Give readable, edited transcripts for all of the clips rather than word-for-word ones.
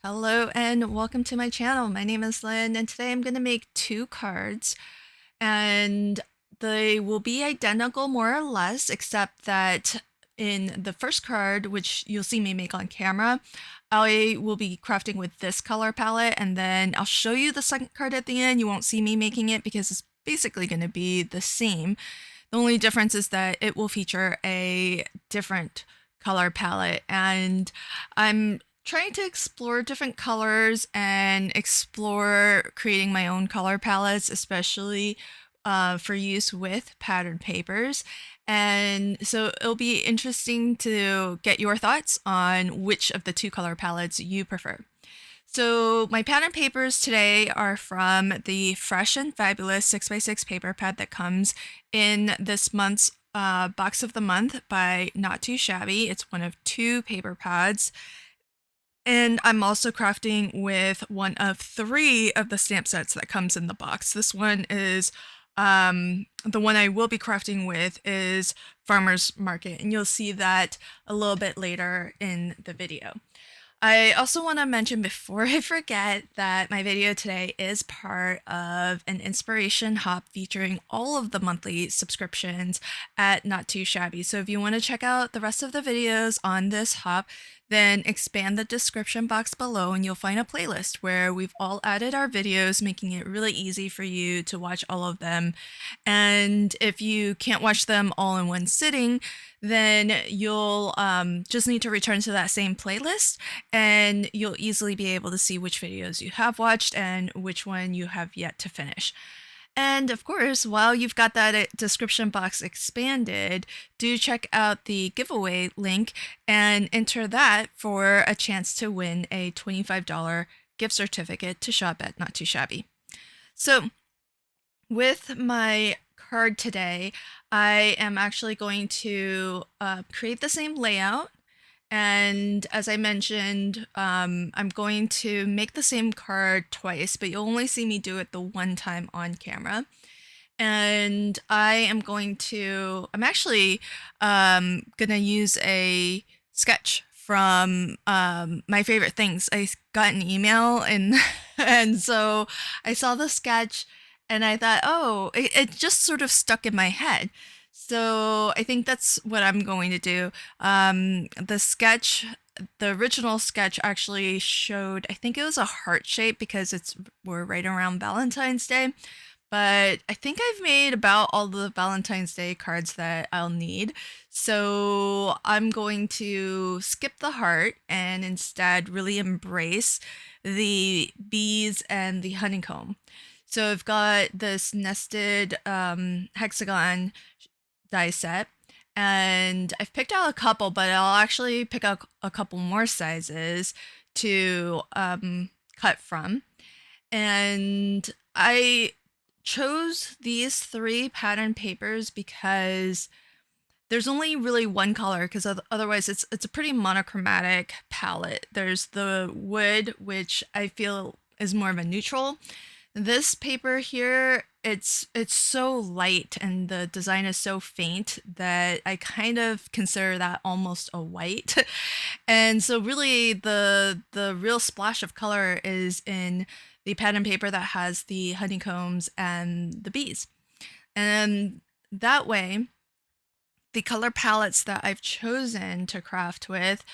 Hello and welcome to my channel. My name is Lynn and today I'm going to make two cards and they will be identical more or less, except that in the first card, which you'll see me make on camera, I will be crafting with this color palette, and then I'll show you the second card at the end. You won't see me making it because it's basically going to be the same. The only difference is that it will feature a different color palette, and I'm trying to explore different colors and explore creating my own color palettes, especially for use with pattern papers. And so it'll be interesting to get your thoughts on which of the two color palettes you prefer. So my pattern papers today are from the Fresh and Fabulous 6x6 paper pad that comes in this month's Box of the Month by Not Too Shabby. It's one of two paper pads. And I'm also crafting with one of three of the stamp sets that comes in the box. This one is, the one I will be crafting with is Farmer's Market, and you'll see that a little bit later in the video. I also want to mention before I forget that my video today is part of an inspiration hop featuring all of the monthly subscriptions at Not Too Shabby. So if you want to check out the rest of the videos on this hop, then expand the description box below and you'll find a playlist where we've all added our videos, making it really easy for you to watch all of them. And if you can't watch them all in one sitting, then you'll just need to return to that same playlist and you'll easily be able to see which videos you have watched and which one you have yet to finish. And of course, while you've got that description box expanded, do check out the giveaway link and enter that for a chance to win a $25 gift certificate to shop at Not Too Shabby. So with my card today, I am actually going to create the same layout. And as I mentioned, I'm going to make the same card twice, but you'll only see me do it the one time on camera. And I'm actually gonna use a sketch from my favorite things. I got an email and and so I saw the sketch and I thought, oh, it just sort of stuck in my head. So I think that's what I'm going to do. The original sketch actually showed, I think it was a heart shape because we're right around Valentine's Day. But I think I've made about all the Valentine's Day cards that I'll need. So I'm going to skip the heart and instead really embrace the bees and the honeycomb. So I've got this nested hexagon die set, and I've picked out a couple, but I'll actually pick out a couple more sizes to cut from. And I chose these three pattern papers because there's only really one color, because otherwise it's a pretty monochromatic palette. There's the wood, which I feel is more of a neutral. This paper here, it's so light and the design is so faint that I kind of consider that almost a white. And so really the real splash of color is in the pattern paper that has the honeycombs and the bees. And that way, the color palettes that I've chosen to craft with,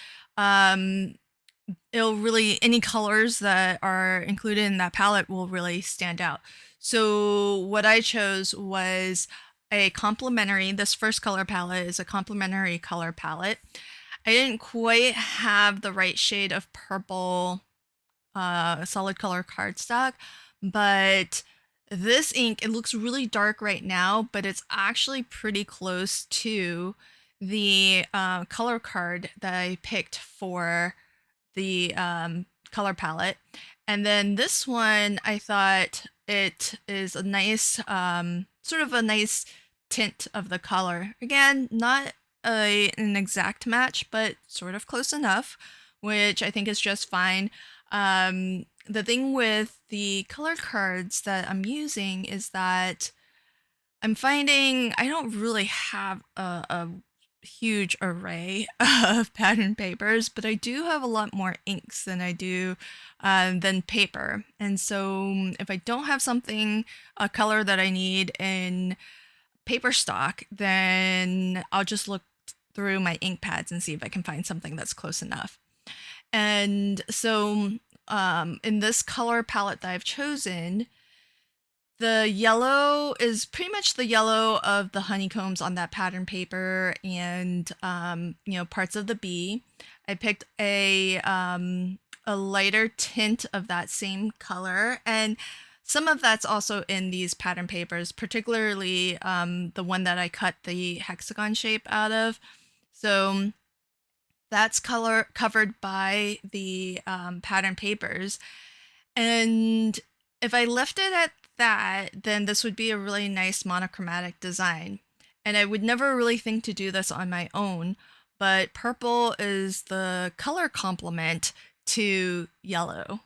any colors that are included in that palette will really stand out. So what I chose was this first color palette is a complementary color palette. I didn't quite have the right shade of purple solid color cardstock, but this ink, it looks really dark right now, but it's actually pretty close to the color card that I picked for the color palette. And then this one, I thought it is a nice, sort of a nice tint of the color. Again, not an exact match, but sort of close enough, which I think is just fine. The thing with the color cards that I'm using is that I'm finding I don't really have a huge array of pattern papers, but I do have a lot more inks than I do than paper. And so if I don't have something, a color that I need in paper stock, then I'll just look through my ink pads and see if I can find something that's close enough. And so in this color palette that I've chosen, the yellow is pretty much the yellow of the honeycombs on that pattern paper and, parts of the bee. I picked a lighter tint of that same color, and some of that's also in these pattern papers, particularly the one that I cut the hexagon shape out of. So that's color covered by the pattern papers. And if I left it at that, then this would be a really nice monochromatic design. And I would never really think to do this on my own, but purple is the color complement to yellow.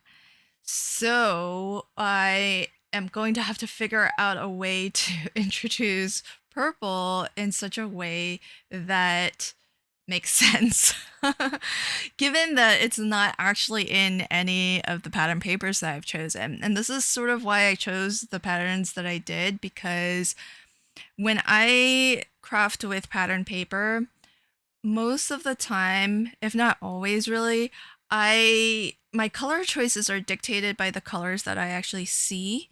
So I am going to have to figure out a way to introduce purple in such a way that makes sense. Given that it's not actually in any of the pattern papers that I've chosen. And this is sort of why I chose the patterns that I did, because when I craft with pattern paper, most of the time, if not always really, my color choices are dictated by the colors that I actually see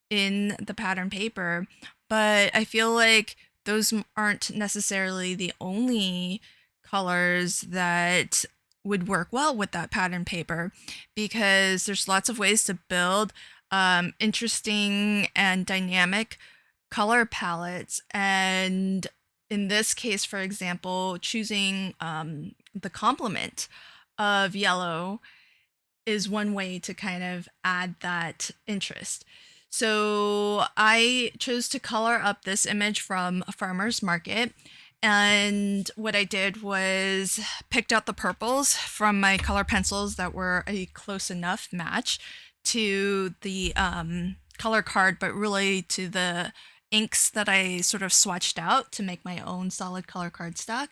in the pattern paper. But I feel like those aren't necessarily the only colors that would work well with that pattern paper, because there's lots of ways to build interesting and dynamic color palettes. And in this case, for example, choosing the complement of yellow is one way to kind of add that interest. So I chose to color up this image from a farmer's market. And what I did was picked out the purples from my color pencils that were a close enough match to the color card, but really to the inks that I sort of swatched out to make my own solid color cardstock.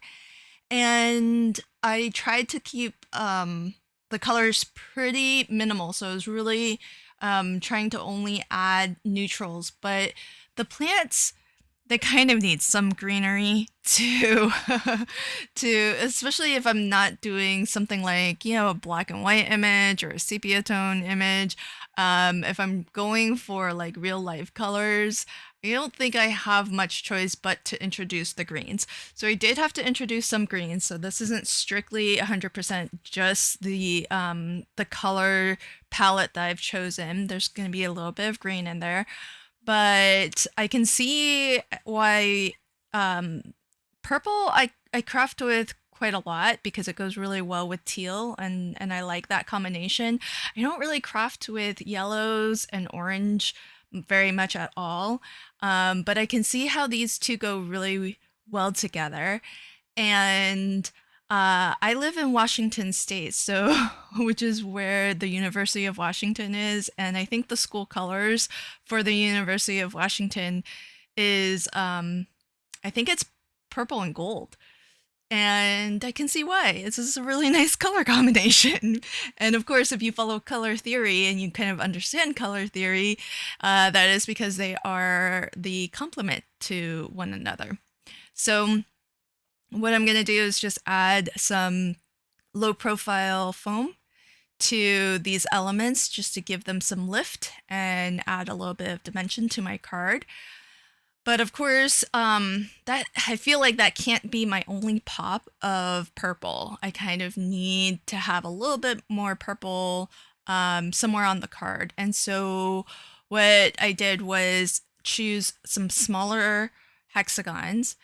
And I tried to keep the colors pretty minimal. So I was really trying to only add neutrals, but the plants, they kind of need some greenery to especially if I'm not doing something like, a black and white image or a sepia tone image. If I'm going for like real life colors, I don't think I have much choice but to introduce the greens. So I did have to introduce some greens. So this isn't strictly 100% just the color palette that I've chosen. There's going to be a little bit of green in there. But I can see why purple I craft with quite a lot because it goes really well with teal, and I like that combination. I don't really craft with yellows and orange very much at all, but I can see how these two go really well together. And I live in Washington State, so which is where the University of Washington is, and I think the school colors for the University of Washington is I think it's purple and gold. And I can see why. This is a really nice color combination. And of course, if you follow color theory and you kind of understand color theory, that is because they are the complement to one another. So what I'm going to do is just add some low profile foam to these elements just to give them some lift and add a little bit of dimension to my card. But of course, that I feel like that can't be my only pop of purple. I kind of need to have a little bit more purple somewhere on the card. And so what I did was choose some smaller hexagons,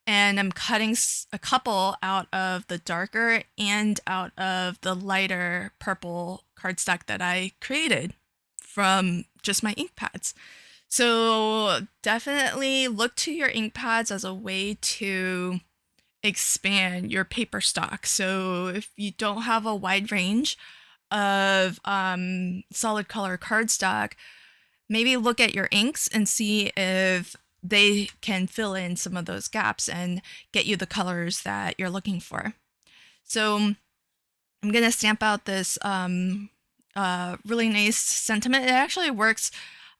and I'm cutting a couple out of the darker and out of the lighter purple cardstock that I created from just my ink pads. So definitely look to your ink pads as a way to expand your paper stock. So if you don't have a wide range of solid color cardstock, maybe look at your inks and see if they can fill in some of those gaps and get you the colors that you're looking for. So I'm going to stamp out this really nice sentiment. It actually works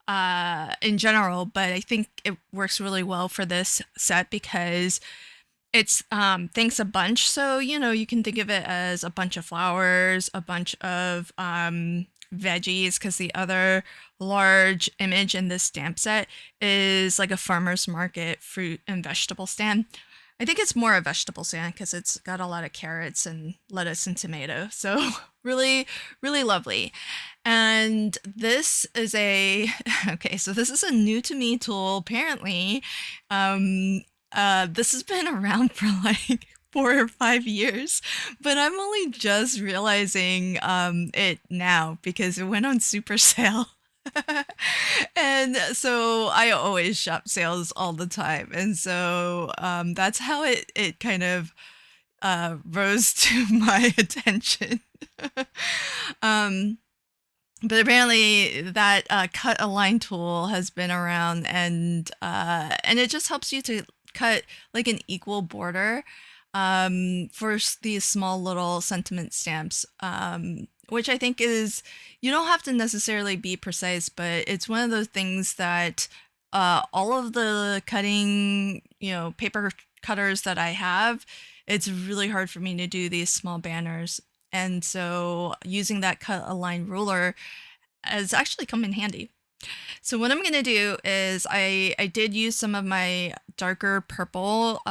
in general, but I think it works really well for this set because it's thanks a bunch. So, you can think of it as a bunch of flowers, a bunch of veggies, because the other large image in this stamp set is like a farmer's market fruit and vegetable stand. I think it's more a vegetable stand because it's got a lot of carrots and lettuce and tomato. So really, really lovely. And this is okay, so this is a new to me tool, apparently. This has been around for like 4 or 5 years, but I'm only just realizing it now because it went on super sale. And so I always shop sales all the time. And so that's how it kind of rose to my attention. um, but apparently that cut align tool has been around, and it just helps you to cut like an equal border for these small little sentiment stamps, which I think is, you don't have to necessarily be precise, but it's one of those things that all of the cutting, paper cutters that I have, it's really hard for me to do these small banners. And so using that cut align ruler has actually come in handy. So what I'm going to do is I did use some of my darker purple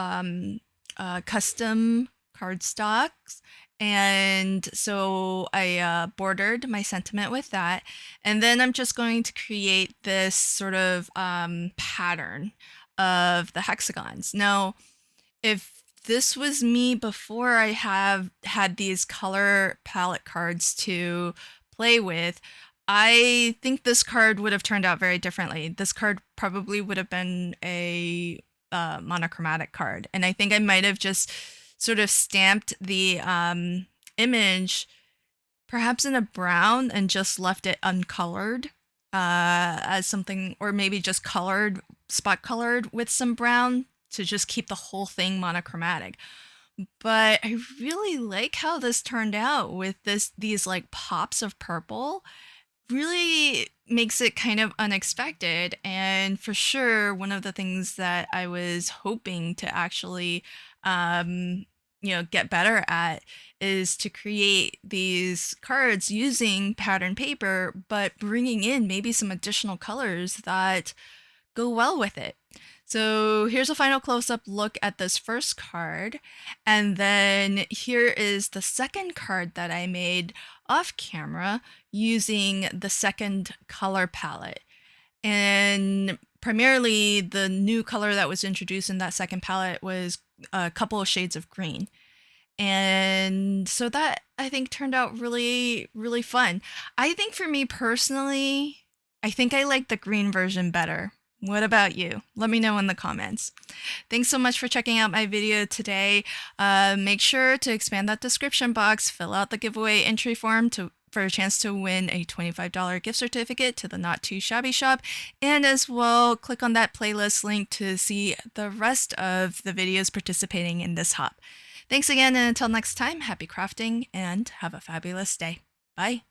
custom cardstocks. And so I bordered my sentiment with that. And then I'm just going to create this sort of pattern of the hexagons. Now, if this was me before I have had these color palette cards to play with, I think this card would have turned out very differently. This card probably would have been a monochromatic card. And I think I might have just sort of stamped the image perhaps in a brown and just left it uncolored as something, or maybe just spot colored with some brown to just keep the whole thing monochromatic. But I really like how this turned out with these like pops of purple. Really makes it kind of unexpected, and for sure one of the things that I was hoping to actually get better at is to create these cards using pattern paper, but bringing in maybe some additional colors that go well with it. So here's a final close-up look at this first card, and then here is the second card that I made off camera using the second color palette. And primarily the new color that was introduced in that second palette was a couple of shades of green. And so that, I think, turned out really, really fun. I think for me personally, I think I like the green version better. What about you? Let me know in the comments. Thanks so much for checking out my video today. Make sure to expand that description box, fill out the giveaway entry form for a chance to win a $25 gift certificate to the Not Too Shabby Shop, and as well click on that playlist link to see the rest of the videos participating in this hop. Thanks again, and until next time, happy crafting and have a fabulous day. Bye.